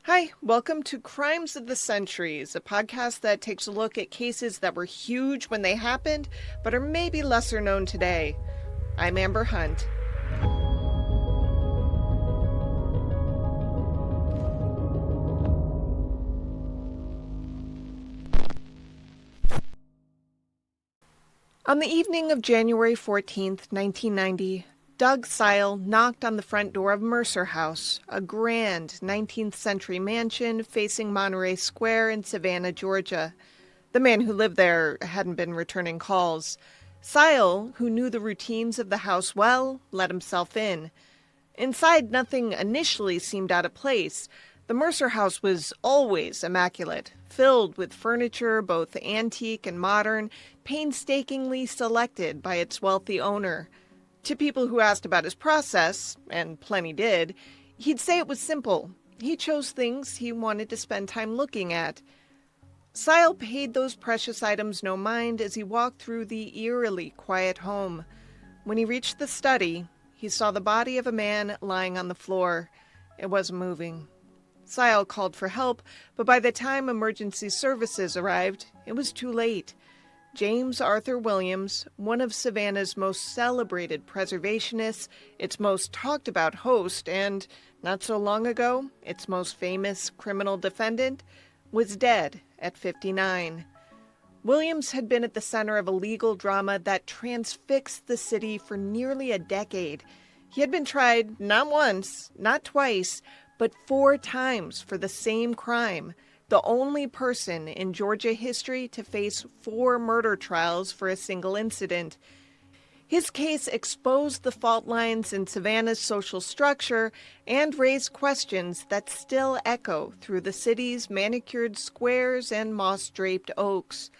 Hi, welcome to Crimes of the Centuries, a podcast that takes a look at cases that were huge when they happened, but are maybe lesser known today. I'm Amber Hunt. On the evening of January 14th, 1990, Doug Seil knocked on the front door of Mercer House, a grand 19th century mansion facing Monterey Square in Savannah, Georgia. The man who lived there hadn't been returning calls. Seil, who knew the routines of the house well, let himself in. Inside, nothing initially seemed out of place. The Mercer House was always immaculate, filled with furniture, both antique and modern, painstakingly selected by its wealthy owner. To people who asked about his process, and plenty did, he'd say it was simple. He chose things he wanted to spend time looking at. Seil paid those precious items no mind as he walked through the eerily quiet home. When he reached the study, he saw the body of a man lying on the floor. It wasn't moving. Seil called for help, but by the time emergency services arrived, it was too late. James Arthur Williams, one of Savannah's most celebrated preservationists, its most talked about host, and, not so long ago, its most famous criminal defendant, was dead at 59. Williams had been at the center of a legal drama that transfixed the city for nearly a decade. He had been tried not once, not twice, but 4 times for the same crime, the only person in Georgia history to face 4 murder trials for a single incident. His case exposed the fault lines in Savannah's social structure and raised questions that still echo through the city's manicured squares and moss-draped oaks.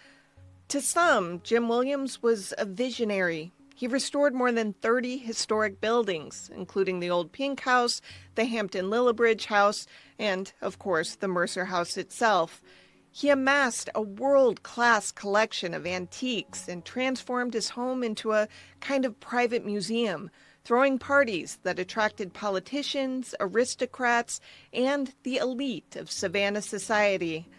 To some, Jim Williams was a visionary. He restored more than 30 historic buildings, including the Old Pink House, the Hampton Lillibridge House, and, of course, the Mercer House itself. He amassed a world-class collection of antiques and transformed his home into a kind of private museum, throwing parties that attracted politicians, aristocrats, and the elite of Savannah society.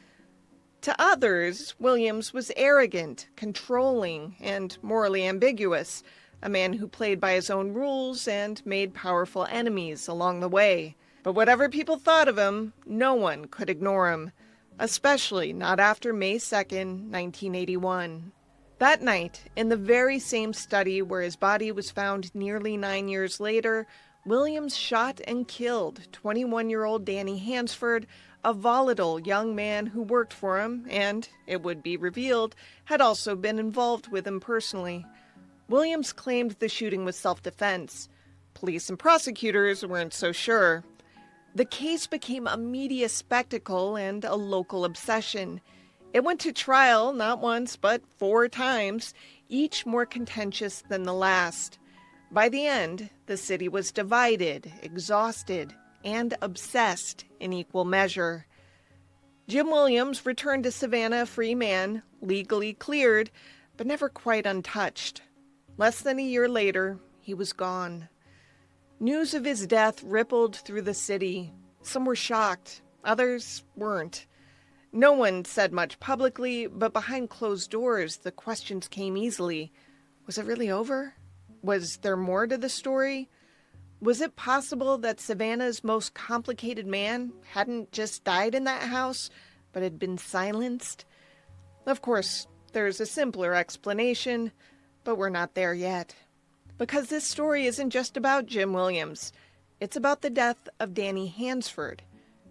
To others, Williams was arrogant, controlling, and morally ambiguous, a man who played by his own rules and made powerful enemies along the way. But whatever people thought of him, no one could ignore him, especially not after May 2nd, 1981. That night, in the very same study where his body was found nearly 9 years later, Williams shot and killed 21-year-old Danny Hansford, a volatile young man who worked for him and, it would be revealed, had also been involved with him personally. Williams claimed the shooting was self-defense. Police and prosecutors weren't so sure. The case became a media spectacle and a local obsession. It went to trial not once but 4 times, each more contentious than the last. By the end, the city was divided, exhausted, and obsessed in equal measure. Jim Williams returned to Savannah a free man, legally cleared, but never quite untouched. Less than a year later, he was gone. News of his death rippled through the city. Some were shocked, others weren't. No one said much publicly, but behind closed doors, the questions came easily. Was it really over? Was there more to the story? Was it possible that Savannah's most complicated man hadn't just died in that house, but had been silenced? Of course, there's a simpler explanation, but we're not there yet. Because this story isn't just about Jim Williams. It's about the death of Danny Hansford,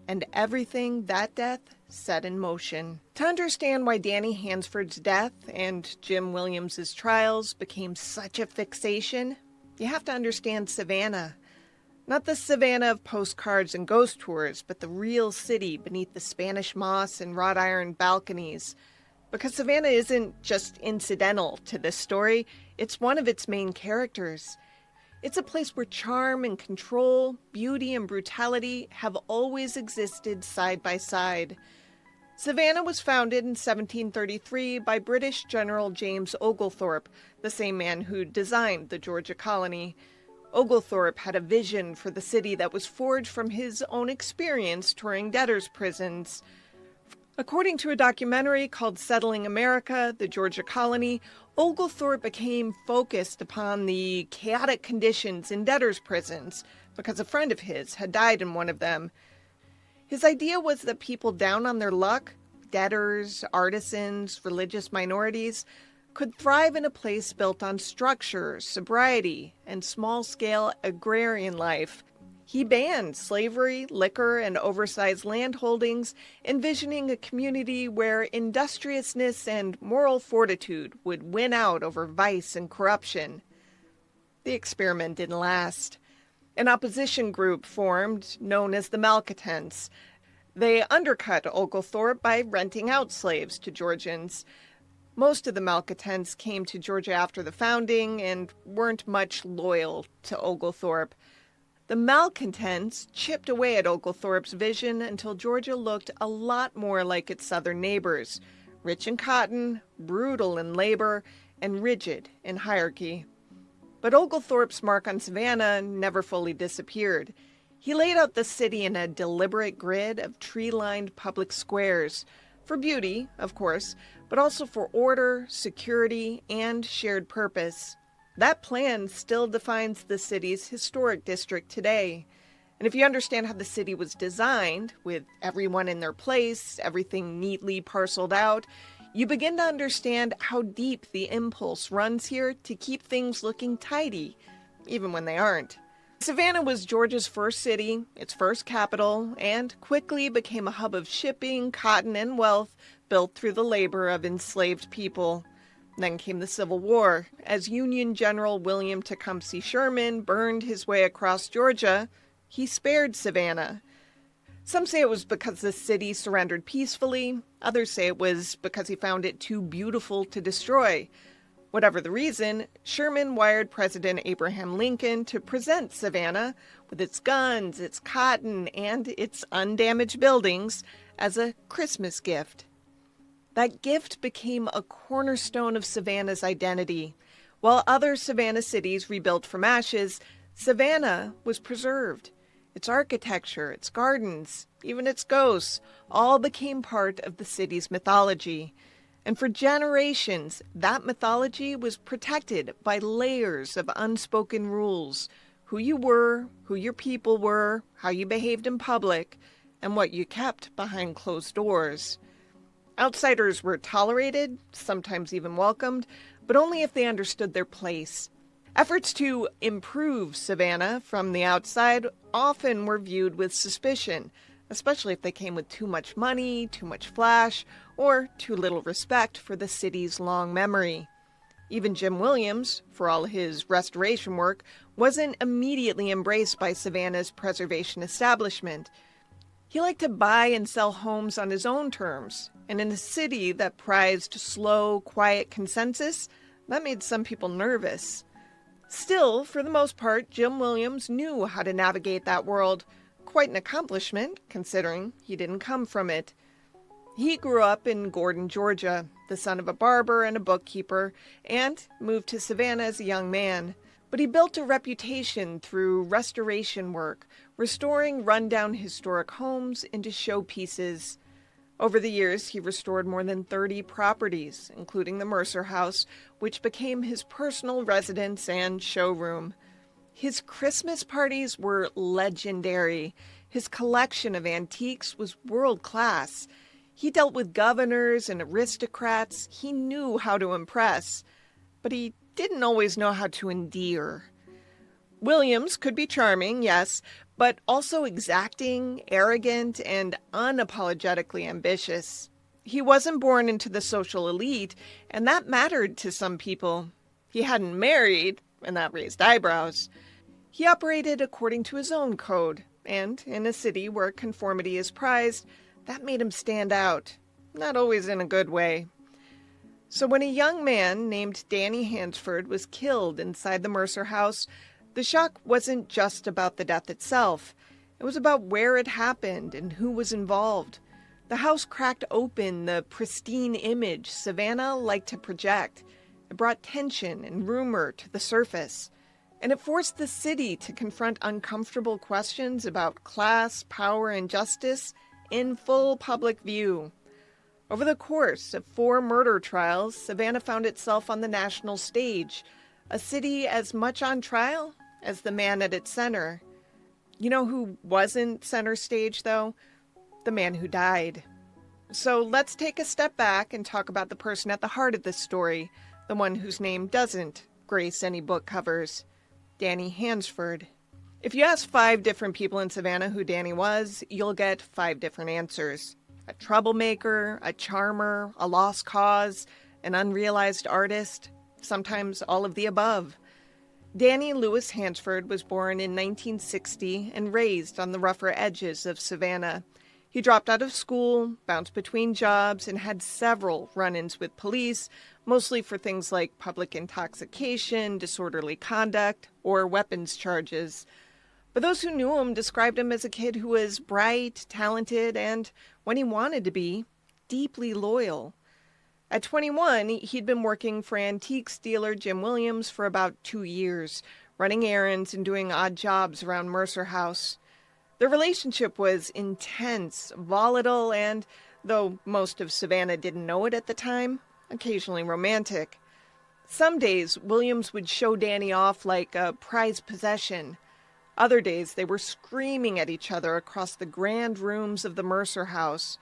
and everything that death set in motion. To understand why Danny Hansford's death and Jim Williams's trials became such a fixation, you have to understand Savannah. Not the Savannah of postcards and ghost tours, but the real city beneath the Spanish moss and wrought iron balconies. Because Savannah isn't just incidental to this story, it's one of its main characters. It's a place where charm and control, beauty and brutality have always existed side by side. Savannah was founded in 1733 by British General James Oglethorpe, the same man who designed the Georgia colony. Oglethorpe had a vision for the city that was forged from his own experience touring debtors' prisons. According to a documentary called Settling America, the Georgia Colony, Oglethorpe became focused upon the chaotic conditions in debtors' prisons because a friend of his had died in one of them. His idea was that people down on their luck, debtors, artisans, religious minorities, could thrive in a place built on structure, sobriety, and small-scale agrarian life. He banned slavery, liquor, and oversized land holdings, envisioning a community where industriousness and moral fortitude would win out over vice and corruption. The experiment didn't last. An opposition group formed, known as the Malcontents. They undercut Oglethorpe by renting out slaves to Georgians. Most of the Malcontents came to Georgia after the founding and weren't much loyal to Oglethorpe. The Malcontents chipped away at Oglethorpe's vision until Georgia looked a lot more like its southern neighbors, rich in cotton, brutal in labor, and rigid in hierarchy. But Oglethorpe's mark on Savannah never fully disappeared. He laid out the city in a deliberate grid of tree-lined public squares, for beauty, of course, but also for order, security, and shared purpose. That plan still defines the city's historic district today. And if you understand how the city was designed, with everyone in their place, everything neatly parceled out, you begin to understand how deep the impulse runs here to keep things looking tidy, even when they aren't. Savannah was Georgia's first city, its first capital, and quickly became a hub of shipping, cotton, and wealth built through the labor of enslaved people. Then came the Civil War. As Union General William Tecumseh Sherman burned his way across Georgia, he spared Savannah. Some say it was because the city surrendered peacefully. Others say it was because he found it too beautiful to destroy. Whatever the reason, Sherman wired President Abraham Lincoln to present Savannah, with its guns, its cotton, and its undamaged buildings, as a Christmas gift. That gift became a cornerstone of Savannah's identity. While other Savannah cities rebuilt from ashes, Savannah was preserved. Its architecture, its gardens, even its ghosts, all became part of the city's mythology. And for generations, that mythology was protected by layers of unspoken rules: who you were, who your people were, how you behaved in public, and what you kept behind closed doors. Outsiders were tolerated, sometimes even welcomed, but only if they understood their place. Efforts to improve Savannah from the outside often were viewed with suspicion, especially if they came with too much money, too much flash, or too little respect for the city's long memory. Even Jim Williams, for all his restoration work, wasn't immediately embraced by Savannah's preservation establishment. He liked to buy and sell homes on his own terms, and in a city that prized slow, quiet consensus, that made some people nervous. Still, for the most part, Jim Williams knew how to navigate that world. Quite an accomplishment, considering he didn't come from it. He grew up in Gordon, Georgia, the son of a barber and a bookkeeper, and moved to Savannah as a young man. But he built a reputation through restoration work, restoring rundown historic homes into showpieces. Over the years, he restored more than 30 properties, including the Mercer House, which became his personal residence and showroom. His Christmas parties were legendary. His collection of antiques was world-class. He dealt with governors and aristocrats. He knew how to impress, but he didn't always know how to endear. Williams could be charming, yes, but also exacting, arrogant, and unapologetically ambitious. He wasn't born into the social elite, and that mattered to some people. He hadn't married, and that raised eyebrows. He operated according to his own code, and in a city where conformity is prized, that made him stand out, not always in a good way. So when a young man named Danny Hansford was killed inside the Mercer House, the shock wasn't just about the death itself. It was about where it happened and who was involved. The house cracked open the pristine image Savannah liked to project. It brought tension and rumor to the surface. and it forced the city to confront uncomfortable questions about class, power, and justice in full public view. Over the course of 4 murder trials, Savannah found itself on the national stage, a city as much on trial as the man at its center. You know who wasn't center stage, though? The man who died. So let's take a step back and talk about the person at the heart of this story, the one whose name doesn't grace any book covers, Danny Hansford. If you ask 5 different people in Savannah who Danny was, you'll get 5 different answers. A troublemaker, a charmer, a lost cause, an unrealized artist, sometimes all of the above. Danny Lewis Hansford was born in 1960 and raised on the rougher edges of Savannah. He dropped out of school, bounced between jobs, and had several run-ins with police, mostly for things like public intoxication, disorderly conduct, or weapons charges. But those who knew him described him as a kid who was bright, talented, and, when he wanted to be, deeply loyal. At 21, he'd been working for antiques dealer Jim Williams for about 2 years, running errands and doing odd jobs around Mercer House. Their relationship was intense, volatile, and, though most of Savannah didn't know it at the time, occasionally romantic. Some days, Williams would show Danny off like a prized possession. Other days, they were screaming at each other across the grand rooms of the Mercer House.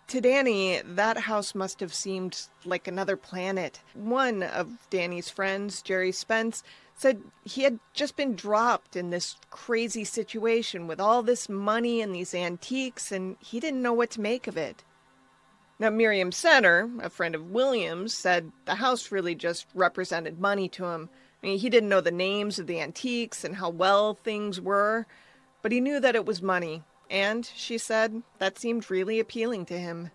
To Danny, that house must have seemed like another planet. One of Danny's friends, Jerry Spence, said he had just been dropped in this crazy situation with all this money and these antiques, and he didn't know what to make of it. Now, Miriam Center, a friend of Williams, said the house really just represented money to him. I mean, he didn't know the names of the antiques and how well things were, but he knew that it was money, and, she said, that seemed really appealing to him.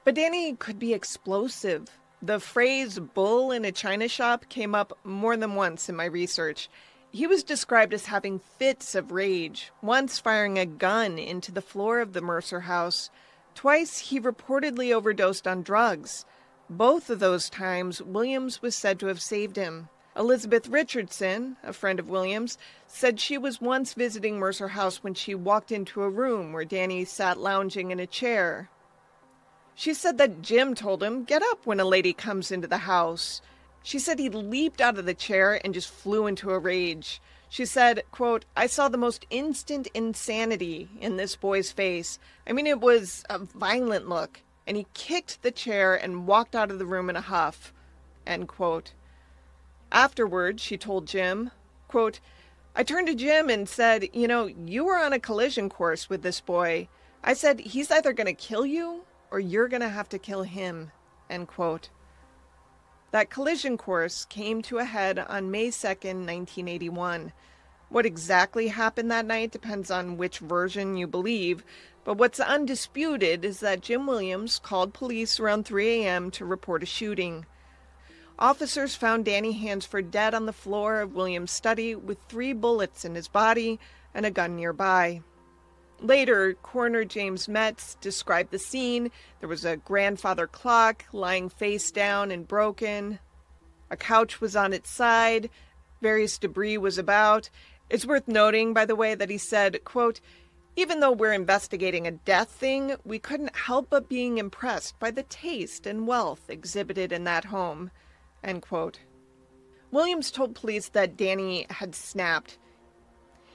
But Danny could be explosive. The phrase bull in a china shop came up more than once in my research. He was described as having fits of rage, once firing a gun into the floor of the Mercer House. Twice he reportedly overdosed on drugs. Both of those times, Williams was said to have saved him. Elizabeth Richardson, a friend of Williams, said she was once visiting Mercer House when she walked into a room where Danny sat lounging in a chair. She said that Jim told him, "Get up when a lady comes into the house." She said he leaped out of the chair and just flew into a rage. She said, quote, "I saw the most instant insanity in this boy's face. I mean, it was a violent look. And he kicked the chair and walked out of the room in a huff," end quote. Afterwards, she told Jim, quote, "I turned to Jim and said, you were on a collision course with this boy. I said, he's either going to kill you or you're going to have to kill him," end quote. That collision course came to a head on May 2nd, 1981. What exactly happened that night depends on which version you believe, but what's undisputed is that Jim Williams called police around 3 a.m. to report a shooting. Officers found Danny Hansford dead on the floor of Williams' study with 3 bullets in his body and a gun nearby. Later, coroner James Metz described the scene. There was a grandfather clock lying face down and broken. A couch was on its side. Various debris was about. It's worth noting, by the way, that he said, quote, "Even though we're investigating a death thing, we couldn't help but being impressed by the taste and wealth exhibited in that home," end quote. Williams told police that Danny had snapped.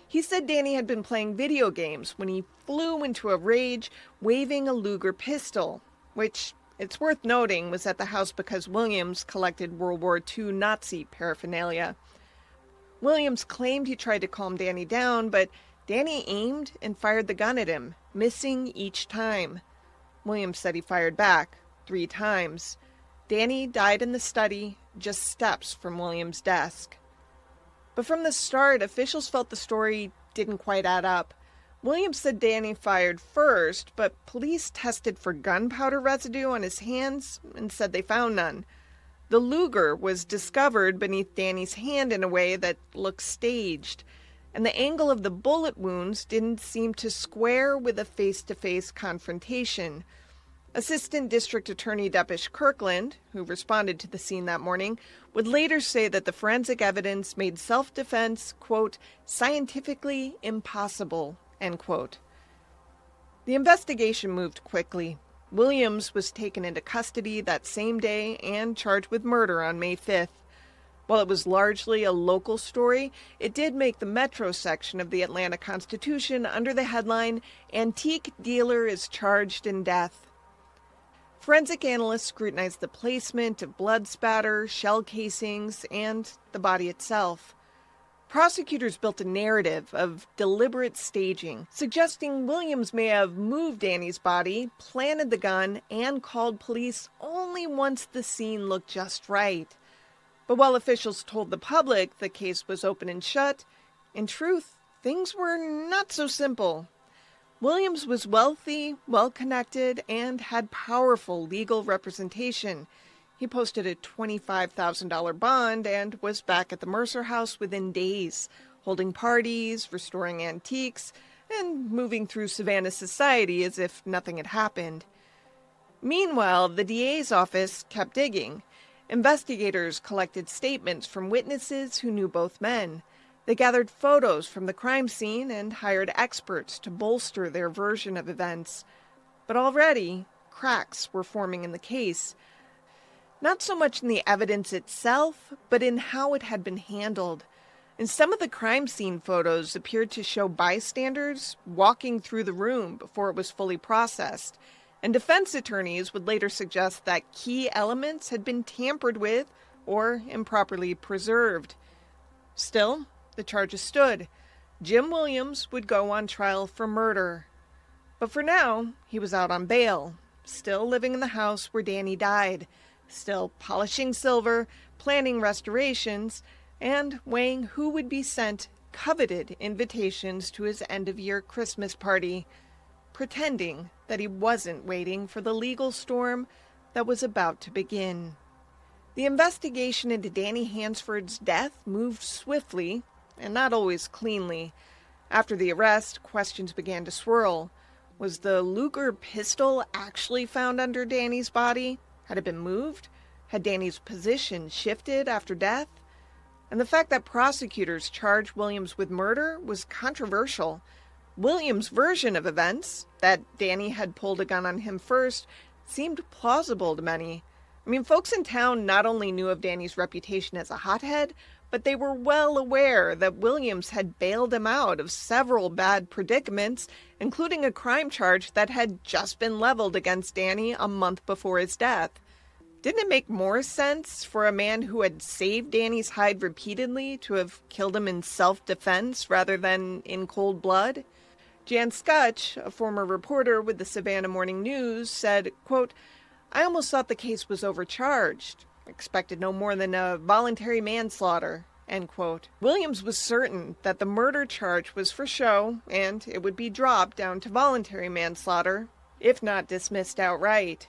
He said Danny had been playing video games when he flew into a rage, waving a Luger pistol, which, it's worth noting, was at the house because Williams collected World War II Nazi paraphernalia. Williams claimed he tried to calm Danny down, but Danny aimed and fired the gun at him, missing each time. Williams said he fired back 3 times. Danny died in the study, just steps from Williams' desk. But from the start, officials felt the story didn't quite add up. Williams said Danny fired first, but police tested for gunpowder residue on his hands and said they found none. The Luger was discovered beneath Danny's hand in a way that looked staged, and the angle of the bullet wounds didn't seem to square with a face-to-face confrontation. Assistant District Attorney Deputy Kirkland, who responded to the scene that morning, would later say that the forensic evidence made self-defense, quote, scientifically impossible, end quote. The investigation moved quickly. Williams was taken into custody that same day and charged with murder on May 5th. While it was largely a local story, it did make the metro section of the Atlanta Constitution under the headline, Antique Dealer is Charged in Death. Forensic analysts scrutinized the placement of blood spatter, shell casings, and the body itself. Prosecutors built a narrative of deliberate staging, suggesting Williams may have moved Danny's body, planted the gun, and called police only once the scene looked just right. But while officials told the public the case was open and shut, in truth, things were not so simple. Williams was wealthy, well-connected, and had powerful legal representation. He posted a $25,000 bond and was back at the Mercer House within days, holding parties, restoring antiques, and moving through Savannah society as if nothing had happened. Meanwhile, the DA's office kept digging. Investigators collected statements from witnesses who knew both men. They gathered photos from the crime scene and hired experts to bolster their version of events. But already, cracks were forming in the case. Not so much in the evidence itself, but in how it had been handled. And some of the crime scene photos appeared to show bystanders walking through the room before it was fully processed. And defense attorneys would later suggest that key elements had been tampered with or improperly preserved. Still, the charges stood. Jim Williams would go on trial for murder. But for now, he was out on bail, still living in the house where Danny died, still polishing silver, planning restorations, and weighing who would be sent coveted invitations to his end-of-year Christmas party, pretending that he wasn't waiting for the legal storm that was about to begin. The investigation into Danny Hansford's death moved swiftly, and not always cleanly. After the arrest, questions began to swirl. Was the Luger pistol actually found under Danny's body? Had it been moved? Had Danny's position shifted after death? And the fact that prosecutors charged Williams with murder was controversial. Williams' version of events, that Danny had pulled a gun on him first, seemed plausible to many. Folks in town not only knew of Danny's reputation as a hothead, but they were well aware that Williams had bailed him out of several bad predicaments, including a crime charge that had just been leveled against Danny a month before his death. Didn't it make more sense for a man who had saved Danny's hide repeatedly to have killed him in self-defense rather than in cold blood? Jan Scutch, a former reporter with the Savannah Morning News, said, quote, I almost thought the case was overcharged. Expected no more than a voluntary manslaughter, end quote. Williams was certain that the murder charge was for show, and it would be dropped down to voluntary manslaughter, if not dismissed outright.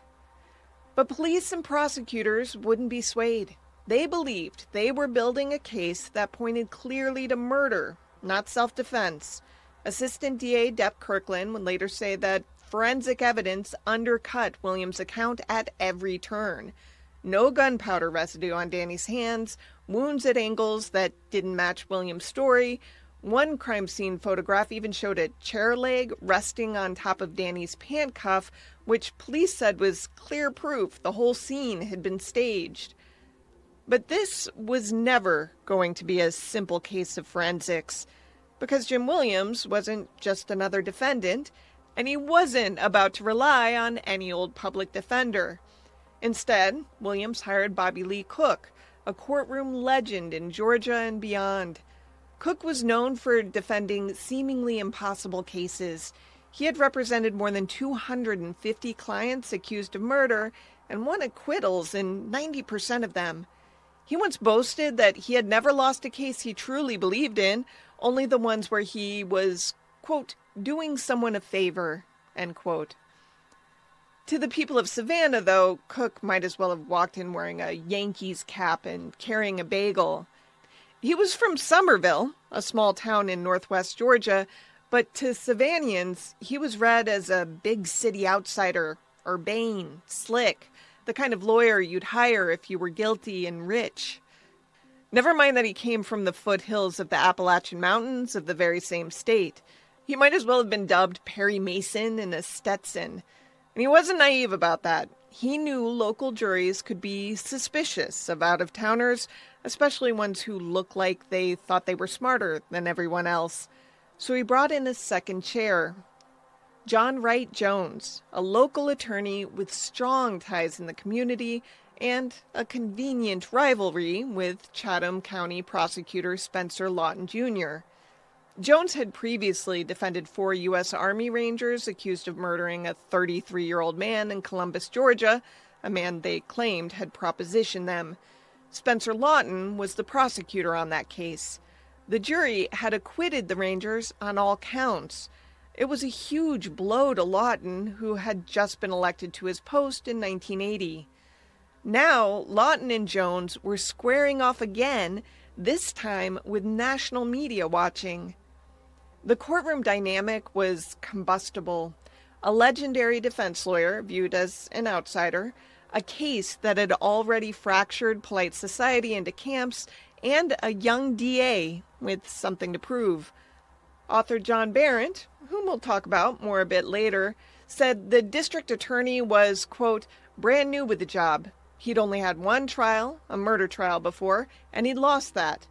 But police and prosecutors wouldn't be swayed. They believed they were building a case that pointed clearly to murder, not self-defense. Assistant DA Dep Kirkland would later say that forensic evidence undercut Williams' account at every turn. No gunpowder residue on Danny's hands, wounds at angles that didn't match Williams' story. One crime scene photograph even showed a chair leg resting on top of Danny's pant cuff, which police said was clear proof the whole scene had been staged. But this was never going to be a simple case of forensics, because Jim Williams wasn't just another defendant, and he wasn't about to rely on any old public defender. Instead, Williams hired Bobby Lee Cook, a courtroom legend in Georgia and beyond. Cook was known for defending seemingly impossible cases. He had represented more than 250 clients accused of murder and won acquittals in 90% of them. He once boasted that he had never lost a case he truly believed in, only the ones where he was, quote, doing someone a favor, end quote. To the people of Savannah, though, Cook might as well have walked in wearing a Yankees cap and carrying a bagel. He was from Somerville, a small town in northwest Georgia, but to Savannians, he was read as a big city outsider, urbane, slick, the kind of lawyer you'd hire if you were guilty and rich. Never mind that he came from the foothills of the Appalachian Mountains of the very same state. He might as well have been dubbed Perry Mason in a Stetson. And he wasn't naive about that. He knew local juries could be suspicious of out-of-towners, especially ones who looked like they thought they were smarter than everyone else. So he brought in a second chair. John Wright Jones, a local attorney with strong ties in the community and a convenient rivalry with Chatham County prosecutor Spencer Lawton Jr. Jones had previously defended 4 U.S. Army Rangers accused of murdering a 33-year-old man in Columbus, Georgia, a man they claimed had propositioned them. Spencer Lawton was the prosecutor on that case. The jury had acquitted the Rangers on all counts. It was a huge blow to Lawton, who had just been elected to his post in 1980. Now, Lawton and Jones were squaring off again, this time with national media watching. The courtroom dynamic was combustible. A legendary defense lawyer viewed as an outsider, a case that had already fractured polite society into camps, and a young DA with something to prove. Author John Barrett, whom we'll talk about more a bit later, said the district attorney was, quote, brand new with the job. He'd only had one trial, a murder trial before, and he'd lost that.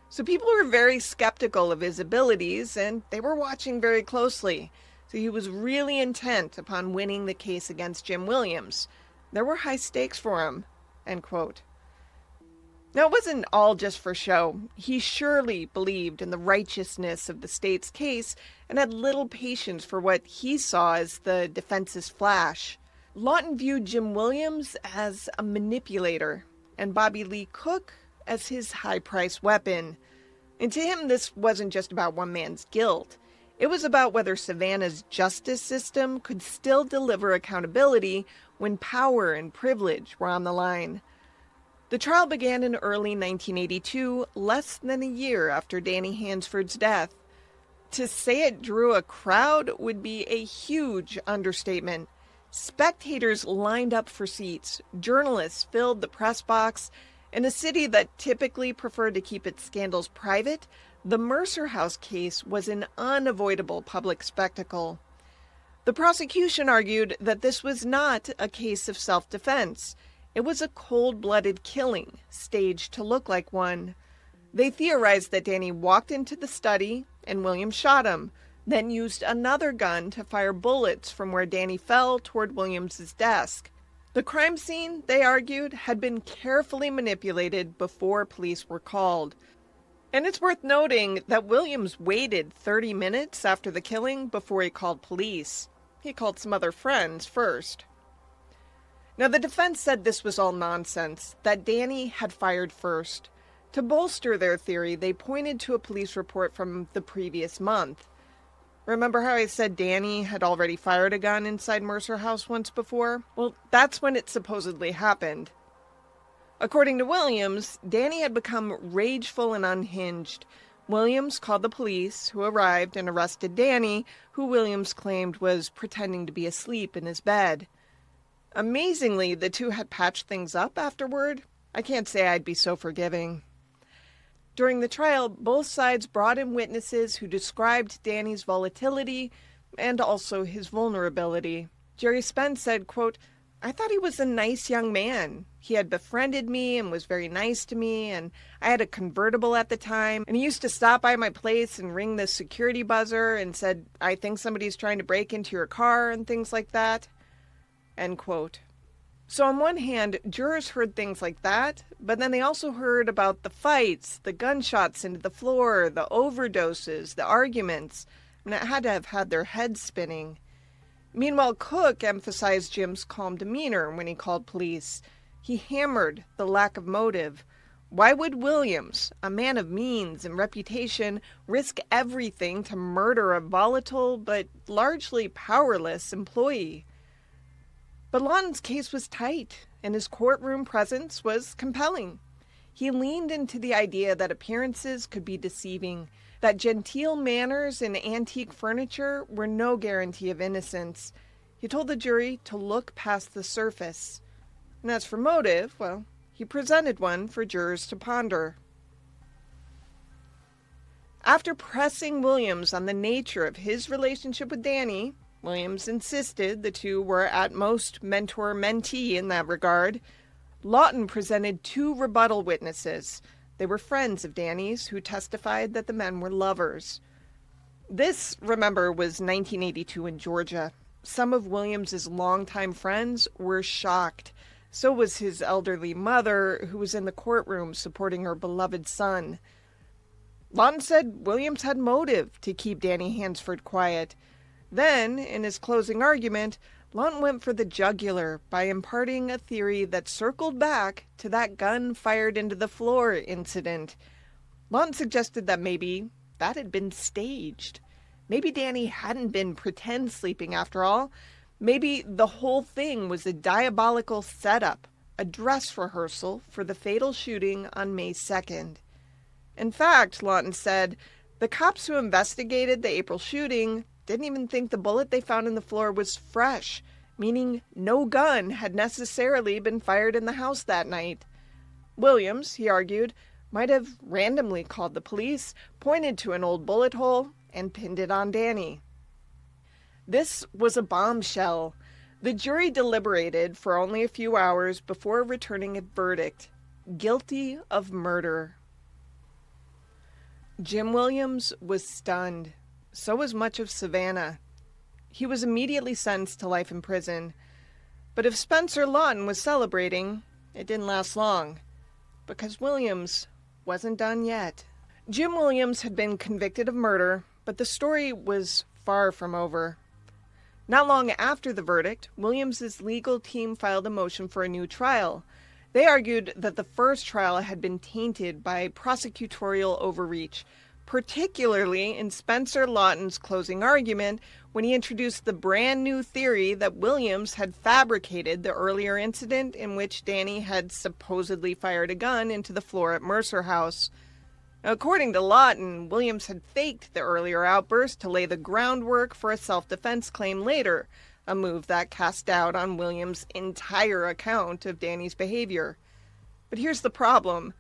So people were very skeptical of his abilities, and they were watching very closely. So he was really intent upon winning the case against Jim Williams. There were high stakes for him, end quote. Now, it wasn't all just for show. He surely believed in the righteousness of the state's case and had little patience for what he saw as the defense's flash. Lawton viewed Jim Williams as a manipulator and Bobby Lee Cook as his high-priced weapon. And to him, this wasn't just about one man's guilt. It was about whether Savannah's justice system could still deliver accountability when power and privilege were on the line. The trial began in early 1982, less than a year after Danny Hansford's death. To say it drew a crowd would be a huge understatement. Spectators lined up for seats, journalists filled the press box. In a city that typically preferred to keep its scandals private, the Mercer House case was an unavoidable public spectacle. The prosecution argued that this was not a case of self-defense. It was a cold-blooded killing, staged to look like one. They theorized that Danny walked into the study and Williams shot him, then used another gun to fire bullets from where Danny fell toward Williams's desk. The crime scene, they argued, had been carefully manipulated before police were called. And it's worth noting that Williams waited 30 minutes after the killing before he called police. He called some other friends first. Now, the defense said this was all nonsense, that Danny had fired first. To bolster their theory, they pointed to a police report from the previous month. Remember how I said Danny had already fired a gun inside Mercer House once before? Well, that's when it supposedly happened. According to Williams, Danny had become rageful and unhinged. Williams called the police, who arrived and arrested Danny, who Williams claimed was pretending to be asleep in his bed. Amazingly, the two had patched things up afterward. I can't say I'd be so forgiving. During the trial, both sides brought in witnesses who described Danny's volatility and also his vulnerability. Jerry Spence said, quote, I thought he was a nice young man. He had befriended me and was very nice to me, and I had a convertible at the time, and he used to stop by my place and ring the security buzzer and said, I think somebody's trying to break into your car and things like that. End quote. So on one hand, jurors heard things like that, but then they also heard about the fights, the gunshots into the floor, the overdoses, the arguments, and it had to have had their heads spinning. Meanwhile, Cook emphasized Jim's calm demeanor when he called police. He hammered the lack of motive. Why would Williams, a man of means and reputation, risk everything to murder a volatile but largely powerless employee? But Lawton's case was tight, and his courtroom presence was compelling. He leaned into the idea that appearances could be deceiving, that genteel manners and antique furniture were no guarantee of innocence. He told the jury to look past the surface. And as for motive, well, he presented one for jurors to ponder. After pressing Williams on the nature of his relationship with Danny, Williams insisted the two were at most mentor-mentee in that regard. Lawton presented two rebuttal witnesses. They were friends of Danny's who testified that the men were lovers. This, remember, was 1982 in Georgia. Some of Williams's longtime friends were shocked. So was his elderly mother, who was in the courtroom supporting her beloved son. Lawton said Williams had motive to keep Danny Hansford quiet. Then, in his closing argument, Lawton went for the jugular by imparting a theory that circled back to that gun fired into the floor incident. Lawton suggested that maybe that had been staged. Maybe Danny hadn't been pretend sleeping after all. Maybe the whole thing was a diabolical setup, a dress rehearsal for the fatal shooting on May 2nd. In fact, Lawton said, the cops who investigated the April shooting didn't even think the bullet they found in the floor was fresh, meaning no gun had necessarily been fired in the house that night. Williams, he argued, might have randomly called the police, pointed to an old bullet hole, and pinned it on Danny. This was a bombshell. The jury deliberated for only a few hours before returning a verdict: guilty of murder. Jim Williams was stunned. So was much of Savannah. He was immediately sentenced to life in prison. But if Spencer Lawton was celebrating, it didn't last long, because Williams wasn't done yet. Jim Williams had been convicted of murder, but the story was far from over. Not long after the verdict, Williams's legal team filed a motion for a new trial. They argued that the first trial had been tainted by prosecutorial overreach, particularly in Spencer Lawton's closing argument when he introduced the brand new theory that Williams had fabricated the earlier incident in which Danny had supposedly fired a gun into the floor at Mercer House. According to Lawton, Williams had faked the earlier outburst to lay the groundwork for a self-defense claim later, a move that cast doubt on Williams' entire account of Danny's behavior. But here's the problem.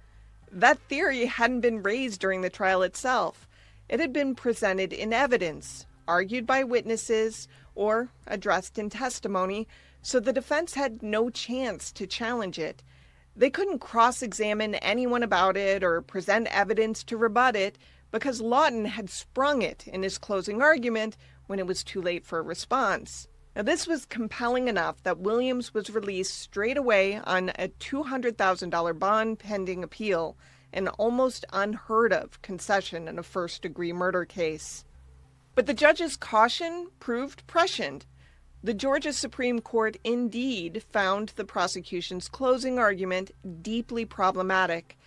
That theory hadn't been raised during the trial itself. It had been presented in evidence, argued by witnesses, or addressed in testimony, so the defense had no chance to challenge it. They couldn't cross-examine anyone about it or present evidence to rebut it because Lawton had sprung it in his closing argument when it was too late for a response. Now, this was compelling enough that Williams was released straight away on a $200,000 bond pending appeal, an almost unheard of concession in a first-degree murder case. But the judge's caution proved prescient. The Georgia Supreme Court indeed found the prosecution's closing argument deeply problematic.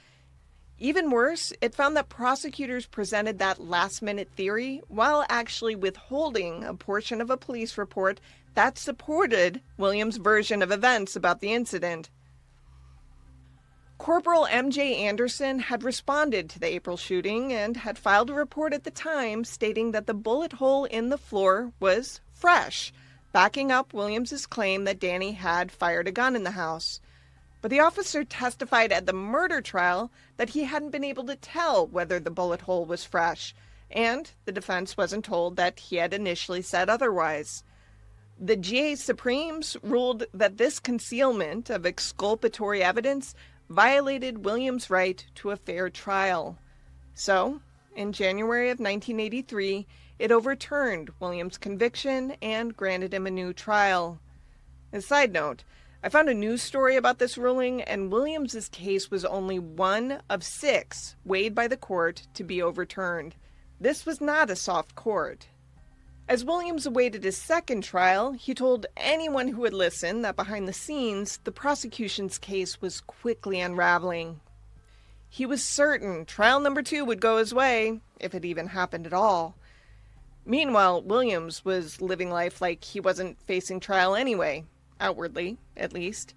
Even worse, it found that prosecutors presented that last-minute theory while actually withholding a portion of a police report that supported Williams' version of events about the incident. Corporal M.J. Anderson had responded to the April shooting and had filed a report at the time stating that the bullet hole in the floor was fresh, backing up Williams' claim that Danny had fired a gun in the house. But the officer testified at the murder trial that he hadn't been able to tell whether the bullet hole was fresh, and the defense wasn't told that he had initially said otherwise. The GA Supremes ruled that this concealment of exculpatory evidence violated Williams' right to a fair trial. So, in January of 1983, it overturned Williams' conviction and granted him a new trial. As a side note, I found a news story about this ruling, and Williams' case was only one of 6 weighed by the court to be overturned. This was not a soft court. As Williams awaited his second trial, he told anyone who would listen that behind the scenes, the prosecution's case was quickly unraveling. He was certain trial number 2 would go his way, if it even happened at all. Meanwhile, Williams was living life like he wasn't facing trial anyway, outwardly, at least.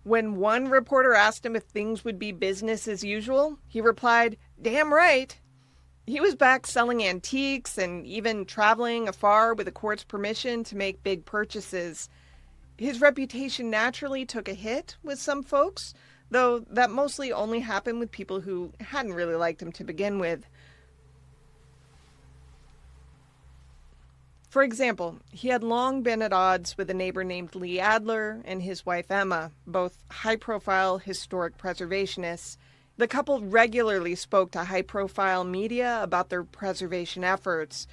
When one reporter asked him if things would be business as usual, he replied, "Damn right." He was back selling antiques and even traveling afar with the court's permission to make big purchases. His reputation naturally took a hit with some folks, though that mostly only happened with people who hadn't really liked him to begin with. For example, he had long been at odds with a neighbor named Lee Adler and his wife Emma, both high-profile historic preservationists. The couple regularly spoke to high-profile media about their preservation efforts.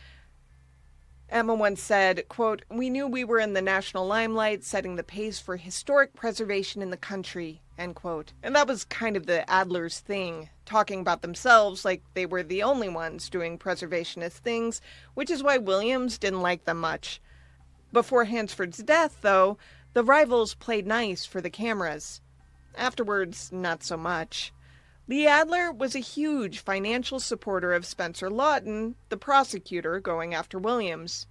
Emma once said, quote, "We knew we were in the national limelight, setting the pace for historic preservation in the country," end quote. And that was kind of the Adlers' thing, talking about themselves like they were the only ones doing preservationist things, which is why Williams didn't like them much. Before Hansford's death, though, the rivals played nice for the cameras. Afterwards, not so much. Lee Adler was a huge financial supporter of Spencer Lawton, the prosecutor going after Williams.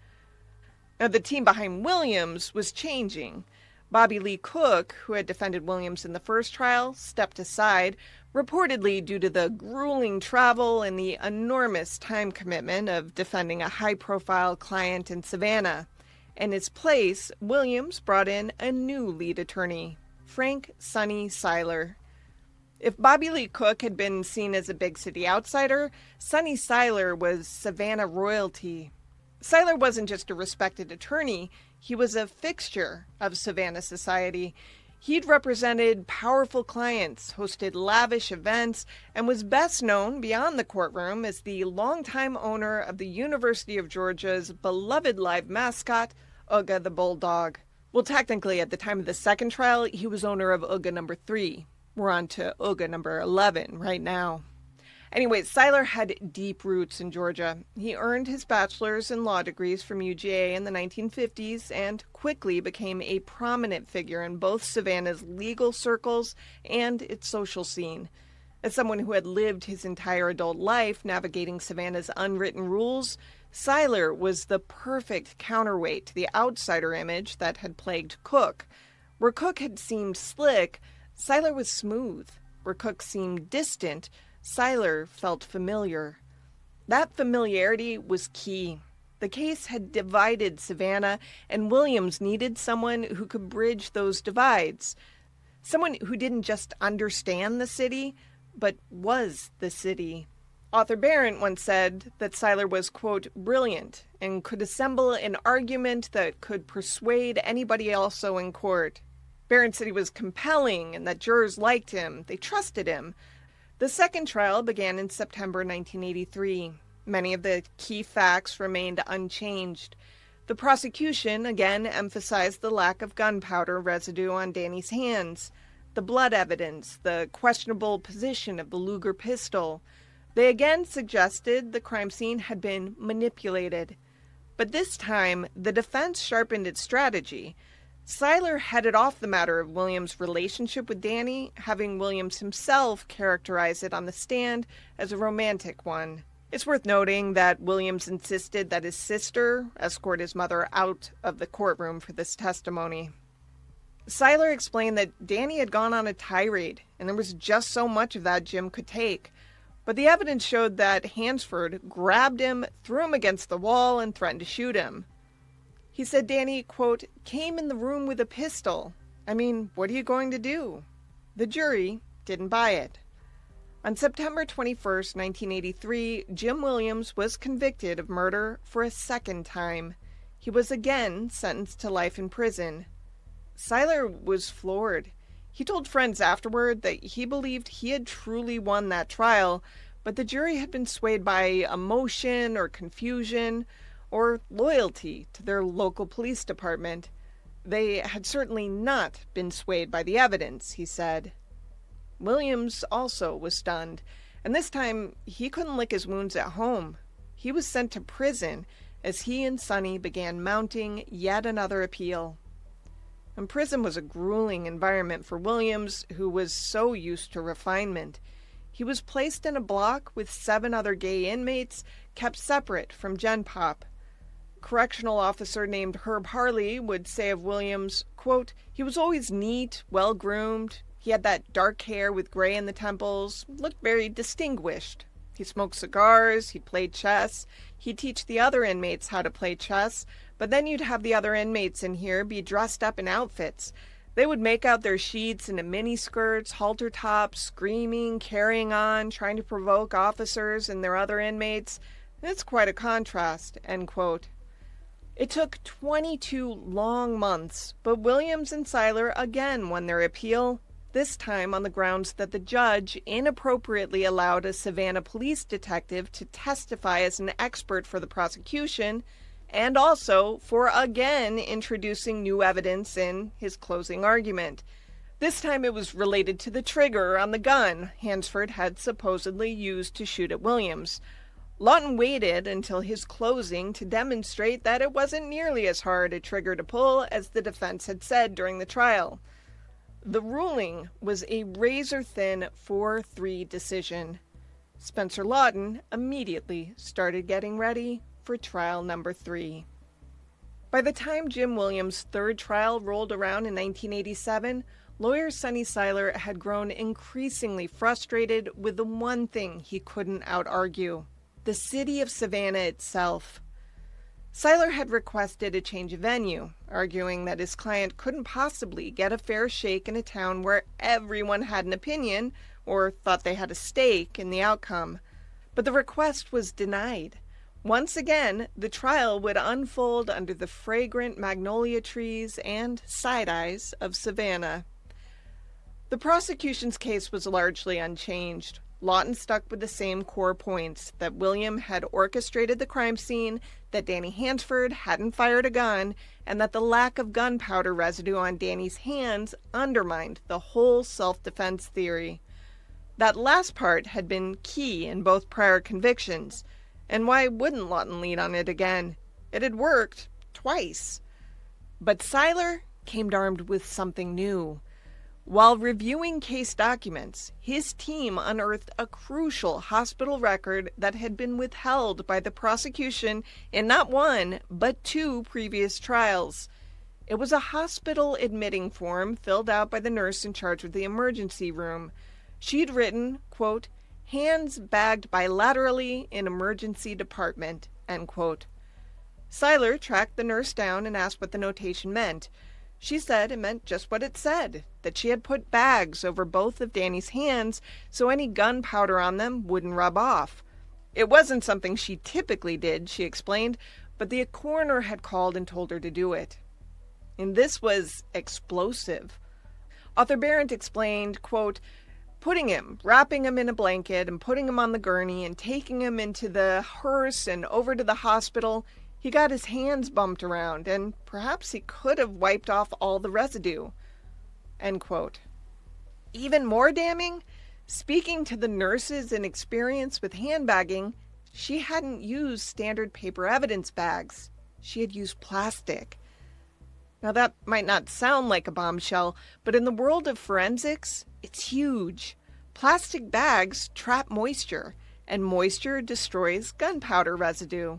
Now, the team behind Williams was changing. Bobby Lee Cook, who had defended Williams in the first trial, stepped aside, reportedly due to the grueling travel and the enormous time commitment of defending a high-profile client in Savannah. In its place, Williams brought in a new lead attorney, Frank "Sonny" Seiler. If Bobby Lee Cook had been seen as a big city outsider, Sonny Seiler was Savannah royalty. Seiler wasn't just a respected attorney, he was a fixture of Savannah society. He'd represented powerful clients, hosted lavish events, and was best known beyond the courtroom as the longtime owner of the University of Georgia's beloved live mascot, Uga the Bulldog. Well, technically, at the time of the second trial, he was owner of Uga number 3. We're on to Uga number 11 right now. Anyway, Seiler had deep roots in Georgia. He earned his bachelor's and law degrees from UGA in the 1950s and quickly became a prominent figure in both Savannah's legal circles and its social scene. As someone who had lived his entire adult life navigating Savannah's unwritten rules, Seiler was the perfect counterweight to the outsider image that had plagued Cook. Where Cook had seemed slick, Seiler was smooth. Where Cook seemed distant, Seiler felt familiar. That familiarity was key. The case had divided Savannah, and Williams needed someone who could bridge those divides. Someone who didn't just understand the city, but was the city. Author Barrett once said that Seiler was, quote, brilliant, and could assemble an argument that could persuade anybody also in court. Barrett said he was compelling and that jurors liked him. They trusted him. The second trial began in September 1983. Many of the key facts remained unchanged. The prosecution again emphasized the lack of gunpowder residue on Danny's hands, the blood evidence, the questionable position of the Luger pistol. They again suggested the crime scene had been manipulated. But this time, the defense sharpened its strategy. Seiler headed off the matter of Williams' relationship with Danny, having Williams himself characterize it on the stand as a romantic one. It's worth noting that Williams insisted that his sister escort his mother out of the courtroom for this testimony. Seiler explained that Danny had gone on a tirade, and there was just so much of that Jim could take. But the evidence showed that Hansford grabbed him, threw him against the wall, and threatened to shoot him. He said Danny, quote, came in the room with a pistol. I mean, what are you going to do? The jury didn't buy it. On September 21st, 1983, Jim Williams was convicted of murder for a second time. He was again sentenced to life in prison. Seiler was floored. He told friends afterward that he believed he had truly won that trial, but the jury had been swayed by emotion or confusion or loyalty to their local police department. They had certainly not been swayed by the evidence, he said. Williams also was stunned, and this time he couldn't lick his wounds at home. He was sent to prison as he and Sonny began mounting yet another appeal. And prison was a grueling environment for Williams, who was so used to refinement. He was placed in a block with 7 other gay inmates, kept separate from Gen Pop. Correctional officer named Herb Harley would say of Williams, quote, he was always neat, well-groomed. He had that dark hair with gray in the temples, looked very distinguished. He smoked cigars, he played chess, he'd teach the other inmates how to play chess, but then you'd have the other inmates in here be dressed up in outfits. They would make out their sheets into miniskirts, halter tops, screaming, carrying on, trying to provoke officers and their other inmates. It's quite a contrast, end quote. It took 22 long months, but Williams and Seiler again won their appeal, this time on the grounds that the judge inappropriately allowed a Savannah police detective to testify as an expert for the prosecution, and also for again introducing new evidence in his closing argument. This time it was related to the trigger on the gun Hansford had supposedly used to shoot at Williams. Lawton waited until his closing to demonstrate that it wasn't nearly as hard a trigger to pull as the defense had said during the trial. The ruling was a razor-thin 4-3 decision. Spencer Lawton immediately started getting ready for trial number 3. By the time Jim Williams' third trial rolled around in 1987, lawyer Sonny Seiler had grown increasingly frustrated with the one thing he couldn't out-argue: the city of Savannah itself. Seiler had requested a change of venue, arguing that his client couldn't possibly get a fair shake in a town where everyone had an opinion or thought they had a stake in the outcome. But the request was denied. Once again, the trial would unfold under the fragrant magnolia trees and side-eyes of Savannah. The prosecution's case was largely unchanged. Lawton stuck with the same core points: that William had orchestrated the crime scene, that Danny Hansford hadn't fired a gun, and that the lack of gunpowder residue on Danny's hands undermined the whole self-defense theory. That last part had been key in both prior convictions, and why wouldn't Lawton lean on it again? It had worked twice. But Seiler came armed with something new. While reviewing case documents, his team unearthed a crucial hospital record that had been withheld by the prosecution in not one, but 2 previous trials. It was a hospital admitting form filled out by the nurse in charge of the emergency room. She'd written, quote, "hands bagged bilaterally in emergency department," end quote. Seiler tracked the nurse down and asked what the notation meant. She said it meant just what it said, that she had put bags over both of Danny's hands so any gunpowder on them wouldn't rub off. It wasn't something she typically did, she explained, but the coroner had called and told her to do it. And this was explosive. Author Barrett explained, quote, wrapping him in a blanket and putting him on the gurney and taking him into the hearse and over to the hospital, he got his hands bumped around, and perhaps he could have wiped off all the residue. End quote. Even more damning, speaking to the nurse's inexperience with handbagging, she hadn't used standard paper evidence bags. She had used plastic. Now that might not sound like a bombshell, but in the world of forensics, it's huge. Plastic bags trap moisture, and moisture destroys gunpowder residue.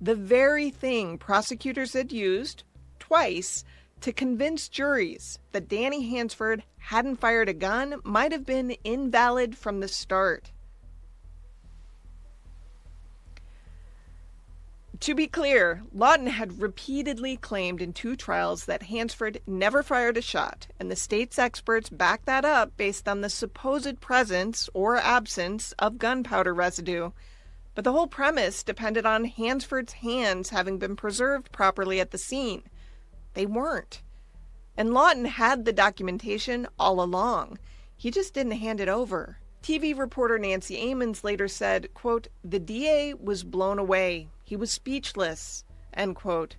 The very thing prosecutors had used, twice, to convince juries that Danny Hansford hadn't fired a gun might have been invalid from the start. To be clear, Lawton had repeatedly claimed in 2 trials that Hansford never fired a shot, and the state's experts backed that up based on the supposed presence or absence of gunpowder residue. But the whole premise depended on Hansford's hands having been preserved properly at the scene. They weren't. And Lawton had the documentation all along. He just didn't hand it over. TV reporter Nancy Amons later said, quote, "the DA was blown away. He was speechless," end quote.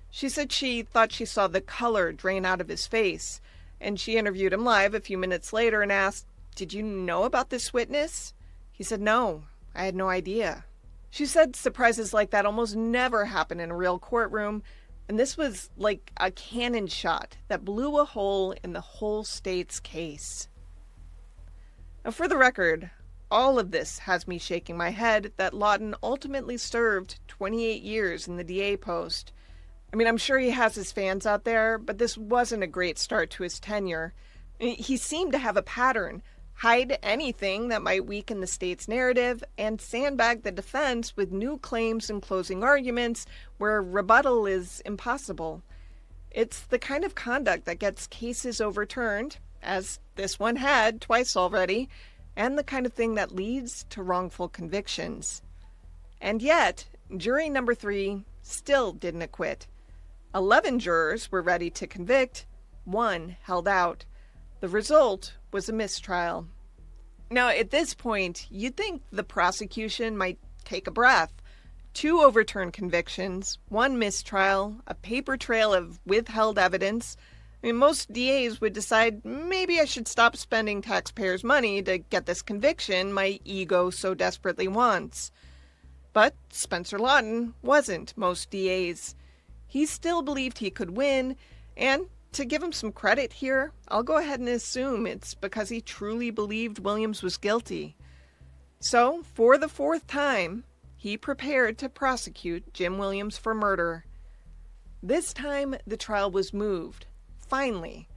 She said she thought she saw the color drain out of his face, and she interviewed him live a few minutes later and asked, "Did you know about this witness?" He said, "No, I had no idea." She said surprises like that almost never happen in a real courtroom, and this was like a cannon shot that blew a hole in the whole state's case. Now, for the record, all of this has me shaking my head that Lawton ultimately served 28 years in the DA post. I mean, I'm sure he has his fans out there, but this wasn't a great start to his tenure. He seemed to have a pattern: hide anything that might weaken the state's narrative, and sandbag the defense with new claims and closing arguments where rebuttal is impossible. It's the kind of conduct that gets cases overturned, as this one had twice already, and the kind of thing that leads to wrongful convictions. And yet, jury number 3 still didn't acquit. 11 jurors were ready to convict, 1 held out. The result was a mistrial. Now, at this point, you'd think the prosecution might take a breath. 2 overturned convictions, 1 mistrial, a paper trail of withheld evidence. Most DAs would decide, maybe I should stop spending taxpayers' money to get this conviction my ego so desperately wants. But Spencer Lawton wasn't most DAs. He still believed he could win, and to give him some credit here, I'll go ahead and assume it's because he truly believed Williams was guilty. So, for the 4th time, he prepared to prosecute Jim Williams for murder. This time, the trial was moved, finally,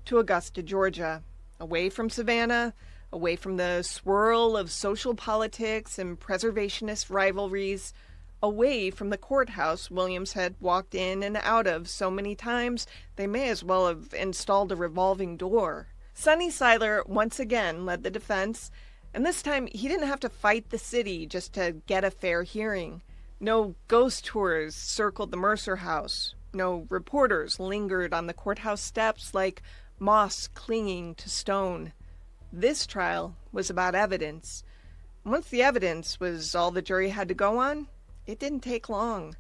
to Augusta, Georgia, away from Savannah, away from the swirl of social politics and preservationist rivalries, away from the courthouse Williams had walked in and out of so many times they may as well have installed a revolving door. Sonny Seiler once again led the defense, and this time he didn't have to fight the city just to get a fair hearing. No ghost tours circled the Mercer House. No reporters lingered on the courthouse steps like moss clinging to stone. This trial was about evidence. Once the evidence was all the jury had to go on, it didn't take long.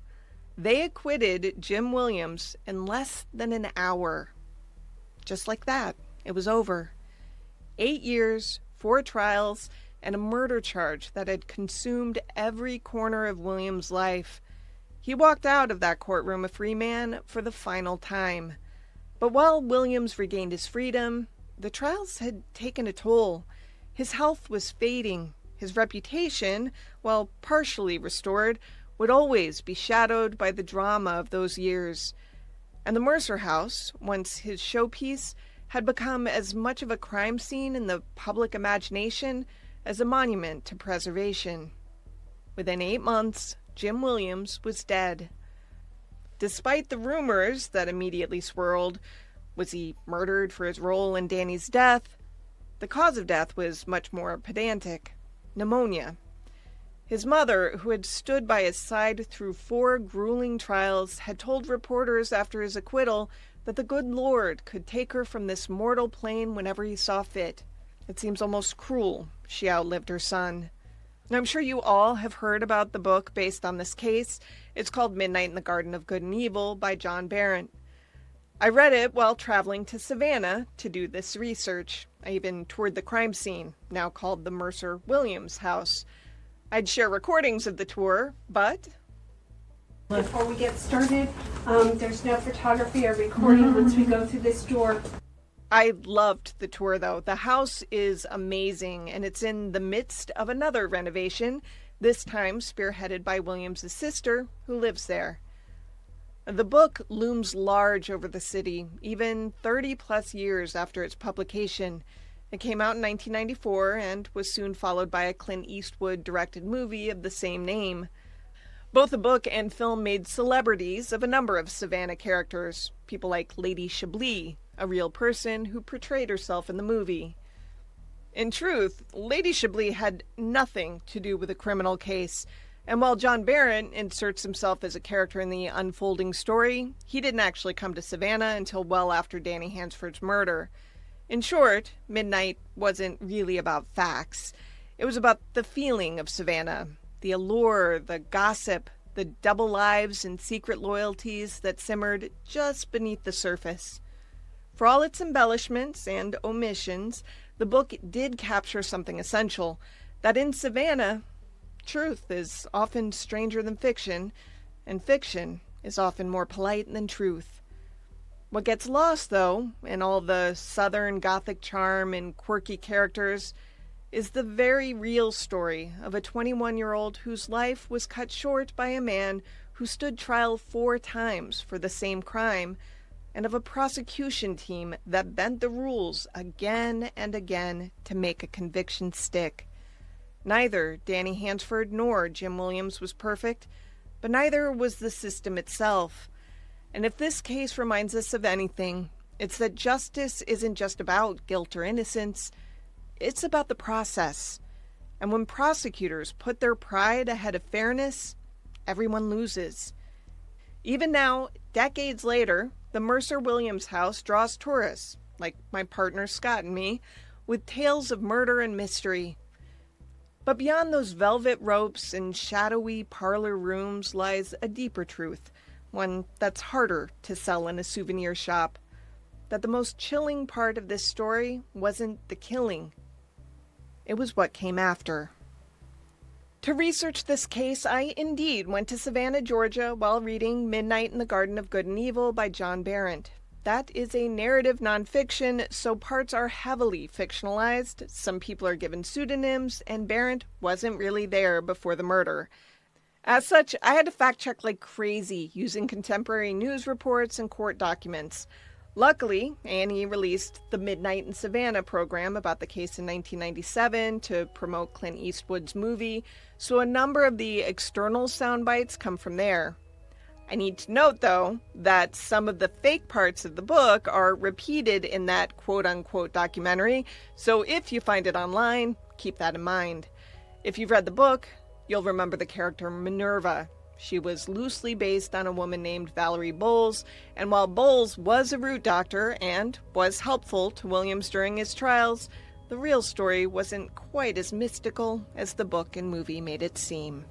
They acquitted Jim Williams in less than an hour. Just like that, it was over. 8 years, 4 trials, and a murder charge that had consumed every corner of Williams' life. He walked out of that courtroom a free man for the final time. But while Williams regained his freedom, the trials had taken a toll. His health was fading. His reputation, while partially restored, would always be shadowed by the drama of those years. And the Mercer House, once his showpiece, had become as much of a crime scene in the public imagination as a monument to preservation. Within 8 months, Jim Williams was dead. Despite the rumors that immediately swirled, was he murdered for his role in Danny's death? The cause of death was much more pedantic: pneumonia. His mother, who had stood by his side through 4 grueling trials, had told reporters after his acquittal that the good Lord could take her from this mortal plane whenever he saw fit. It seems almost cruel she outlived her son. Now, I'm sure you all have heard about the book based on this case. It's called Midnight in the Garden of Good and Evil by John Barrett. I read it while traveling to Savannah to do this research. I even toured the crime scene, now called the Mercer Williams House. I'd share recordings of the tour, but... Before we get started, there's no photography or recording once we go through this door. I loved the tour, though. The house is amazing, and it's in the midst of another renovation, this time spearheaded by Williams' sister, who lives there. The book looms large over the city, even 30-plus years after its publication. It came out in 1994 and was soon followed by a Clint Eastwood-directed movie of the same name. Both the book and film made celebrities of a number of Savannah characters, people like Lady Chablis, a real person who portrayed herself in the movie. In truth, Lady Chablis had nothing to do with a criminal case, and while John Barrett inserts himself as a character in the unfolding story, he didn't actually come to Savannah until well after Danny Hansford's murder. In short, Midnight wasn't really about facts. It was about the feeling of Savannah, the allure, the gossip, the double lives and secret loyalties that simmered just beneath the surface. For all its embellishments and omissions, the book did capture something essential, that in Savannah, truth is often stranger than fiction, and fiction is often more polite than truth. What gets lost, though, in all the Southern Gothic charm and quirky characters, is the very real story of a 21-year-old whose life was cut short by a man who stood trial 4 times for the same crime, and of a prosecution team that bent the rules again and again to make a conviction stick. Neither Danny Hansford nor Jim Williams was perfect, but neither was the system itself. And if this case reminds us of anything, it's that justice isn't just about guilt or innocence, it's about the process. And when prosecutors put their pride ahead of fairness, everyone loses. Even now, decades later, the Mercer Williams house draws tourists, like my partner Scott and me, with tales of murder and mystery. But beyond those velvet ropes and shadowy parlor rooms lies a deeper truth, one that's harder to sell in a souvenir shop. That the most chilling part of this story wasn't the killing. It was what came after. To research this case, I indeed went to Savannah, Georgia, while reading Midnight in the Garden of Good and Evil by John Berendt. That is a narrative nonfiction, so parts are heavily fictionalized, some people are given pseudonyms, and Berendt wasn't really there before the murder. As such, I had to fact-check like crazy, using contemporary news reports and court documents. Luckily, A&E released the Midnight in Savannah program about the case in 1997 to promote Clint Eastwood's movie, so a number of the external sound bites come from there. I need to note, though, that some of the fake parts of the book are repeated in that quote-unquote documentary, so if you find it online, keep that in mind. If you've read the book, you'll remember the character Minerva. She was loosely based on a woman named Valerie Bowles, and while Bowles was a root doctor and was helpful to Williams during his trials, the real story wasn't quite as mystical as the book and movie made it seem.